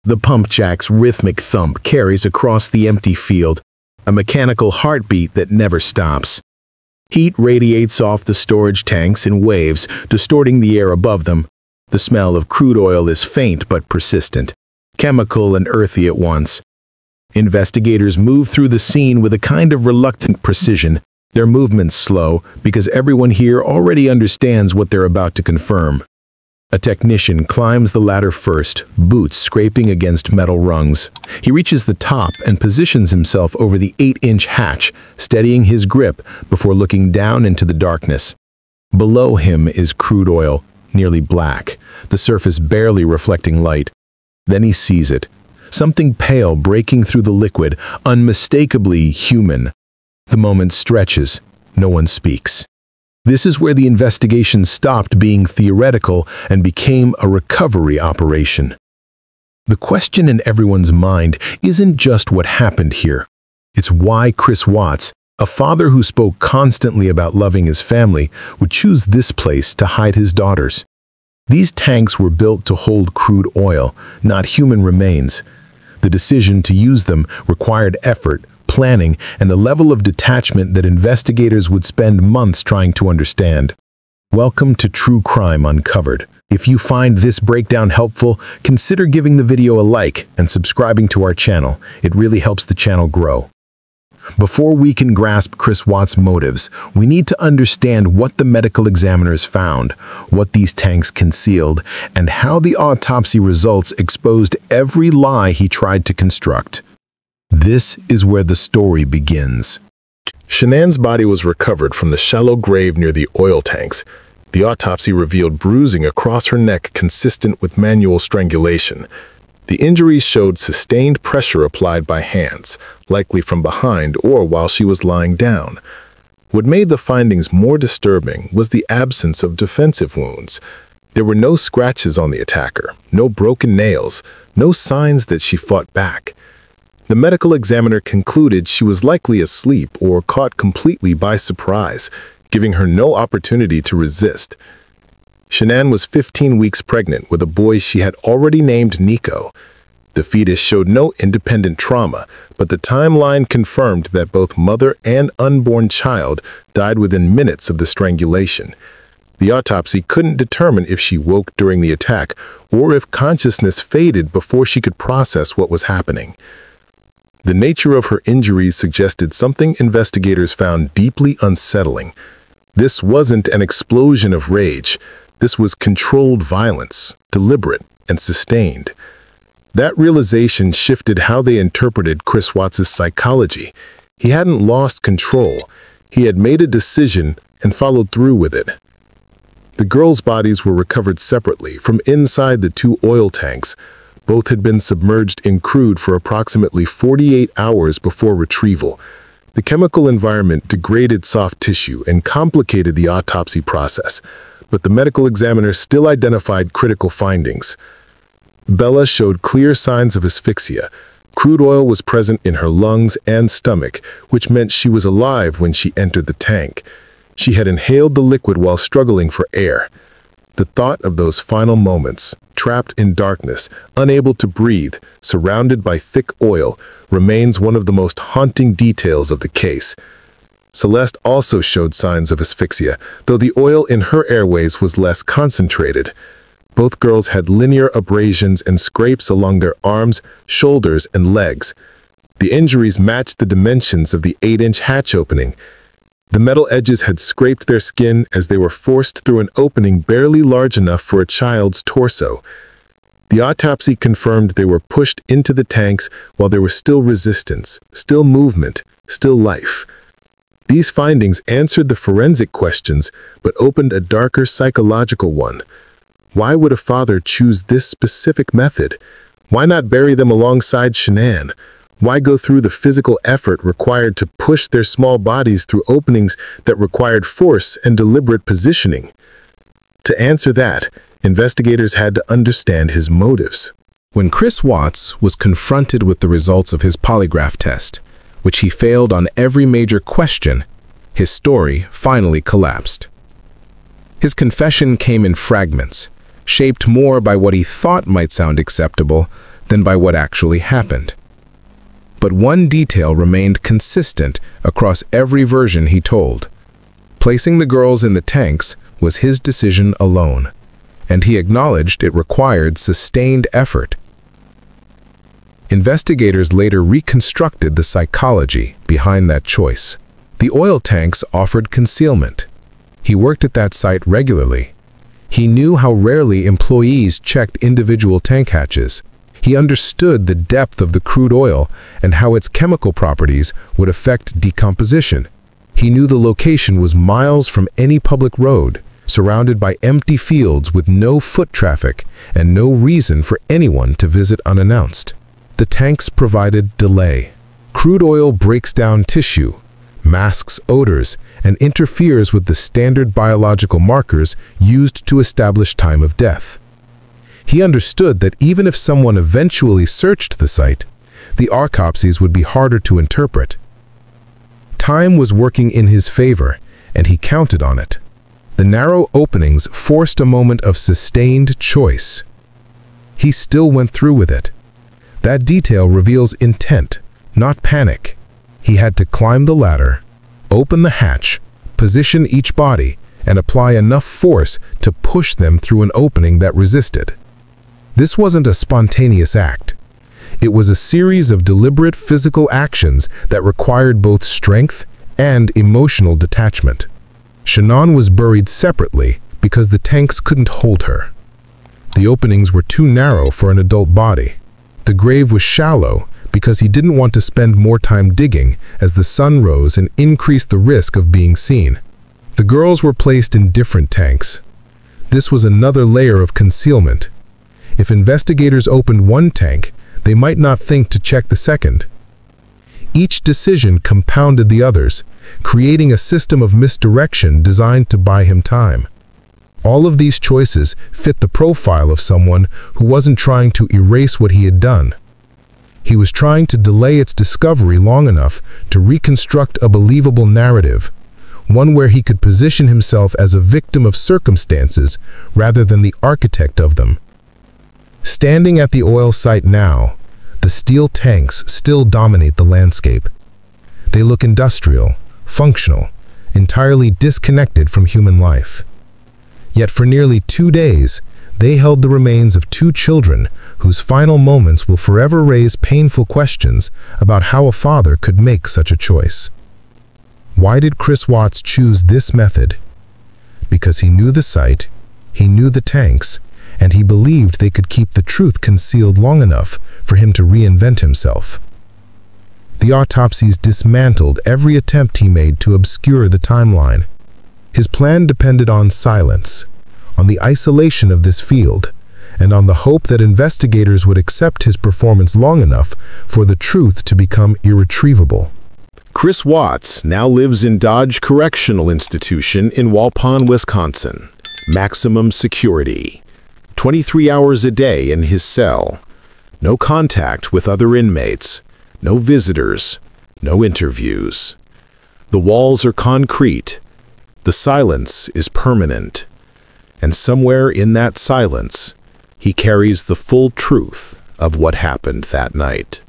The pump jack's rhythmic thump carries across the empty field, a mechanical heartbeat that never stops. Heat radiates off the storage tanks in waves, distorting the air above them. The smell of crude oil is faint but persistent, chemical and earthy at once. Investigators move through the scene with a kind of reluctant precision, their movements slow because everyone here already understands what they're about to confirm. A technician climbs the ladder first, boots scraping against metal rungs. He reaches the top and positions himself over the 8-inch hatch, steadying his grip before looking down into the darkness. Below him is crude oil, nearly black, the surface barely reflecting light. Then he sees it, something pale breaking through the liquid, unmistakably human. The moment stretches. No one speaks. This is where the investigation stopped being theoretical and became a recovery operation. The question in everyone's mind isn't just what happened here. It's why Chris Watts, a father who spoke constantly about loving his family, would choose this place to hide his daughters. These tanks were built to hold crude oil, not human remains. The decision to use them required effort, planning, and a level of detachment that investigators would spend months trying to understand. Welcome to True Crime Uncovered. If you find this breakdown helpful, consider giving the video a like and subscribing to our channel. It really helps the channel grow. Before we can grasp Chris Watts' motives, we need to understand what the medical examiners found, what these tanks concealed, and how the autopsy results exposed every lie he tried to construct. This is where the story begins. Shanann's body was recovered from the shallow grave near the oil tanks. The autopsy revealed bruising across her neck consistent with manual strangulation. The injuries showed sustained pressure applied by hands, likely from behind or while she was lying down. What made the findings more disturbing was the absence of defensive wounds. There were no scratches on the attacker, no broken nails, no signs that she fought back. The medical examiner concluded she was likely asleep or caught completely by surprise, giving her no opportunity to resist. Shanann was 15 weeks pregnant with a boy she had already named Nico. The fetus showed no independent trauma, but the timeline confirmed that both mother and unborn child died within minutes of the strangulation. The autopsy couldn't determine if she woke during the attack or if consciousness faded before she could process what was happening. The nature of her injuries suggested something investigators found deeply unsettling. This wasn't an explosion of rage. This was controlled violence, deliberate and sustained. That realization shifted how they interpreted Chris Watts' psychology. He hadn't lost control. He had made a decision and followed through with it. The girls' bodies were recovered separately from inside the 2 oil tanks. Both had been submerged in crude for approximately 48 hours before retrieval. The chemical environment degraded soft tissue and complicated the autopsy process, but the medical examiner still identified critical findings. Bella showed clear signs of asphyxia. Crude oil was present in her lungs and stomach, which meant she was alive when she entered the tank. She had inhaled the liquid while struggling for air. The thought of those final moments, trapped in darkness, unable to breathe, surrounded by thick oil, remains one of the most haunting details of the case. Celeste also showed signs of asphyxia, though the oil in her airways was less concentrated. Both girls had linear abrasions and scrapes along their arms, shoulders, and legs. The injuries matched the dimensions of the 8-inch hatch opening. The metal edges had scraped their skin as they were forced through an opening barely large enough for a child's torso. The autopsy confirmed they were pushed into the tanks while there was still resistance, still movement, still life. These findings answered the forensic questions, but opened a darker psychological one. Why would a father choose this specific method? Why not bury them alongside Shanann? Why go through the physical effort required to push their small bodies through openings that required force and deliberate positioning? To answer that, investigators had to understand his motives. When Chris Watts was confronted with the results of his polygraph test, which he failed on every major question, his story finally collapsed. His confession came in fragments, shaped more by what he thought might sound acceptable than by what actually happened. But one detail remained consistent across every version he told. Placing the girls in the tanks was his decision alone, and he acknowledged it required sustained effort. Investigators later reconstructed the psychology behind that choice. The oil tanks offered concealment. He worked at that site regularly. He knew how rarely employees checked individual tank hatches. He understood the depth of the crude oil and how its chemical properties would affect decomposition. He knew the location was miles from any public road, surrounded by empty fields with no foot traffic and no reason for anyone to visit unannounced. The tanks provided delay. Crude oil breaks down tissue, masks odors, and interferes with the standard biological markers used to establish time of death. He understood that even if someone eventually searched the site, the autopsies would be harder to interpret. Time was working in his favor, and he counted on it. The narrow openings forced a moment of sustained choice. He still went through with it. That detail reveals intent, not panic. He had to climb the ladder, open the hatch, position each body, and apply enough force to push them through an opening that resisted. This wasn't a spontaneous act. It was a series of deliberate physical actions that required both strength and emotional detachment. Shannon was buried separately because the tanks couldn't hold her. The openings were too narrow for an adult body. The grave was shallow because he didn't want to spend more time digging as the sun rose and increased the risk of being seen. The girls were placed in different tanks. This was another layer of concealment. If investigators opened one tank, they might not think to check the second. Each decision compounded the others, creating a system of misdirection designed to buy him time. All of these choices fit the profile of someone who wasn't trying to erase what he had done. He was trying to delay its discovery long enough to reconstruct a believable narrative, one where he could position himself as a victim of circumstances rather than the architect of them. Standing at the oil site now, the steel tanks still dominate the landscape. They look industrial, functional, entirely disconnected from human life. Yet for nearly 2 days, they held the remains of 2 children whose final moments will forever raise painful questions about how a father could make such a choice. Why did Chris Watts choose this method? Because he knew the site, he knew the tanks, and he believed they could keep the truth concealed long enough for him to reinvent himself. The autopsies dismantled every attempt he made to obscure the timeline. His plan depended on silence, on the isolation of this field, and on the hope that investigators would accept his performance long enough for the truth to become irretrievable. Chris Watts now lives in Dodge Correctional Institution in Waupun, Wisconsin. Maximum security. 23 hours a day in his cell. No contact with other inmates. No visitors. No interviews. The walls are concrete. The silence is permanent. And somewhere in that silence, he carries the full truth of what happened that night.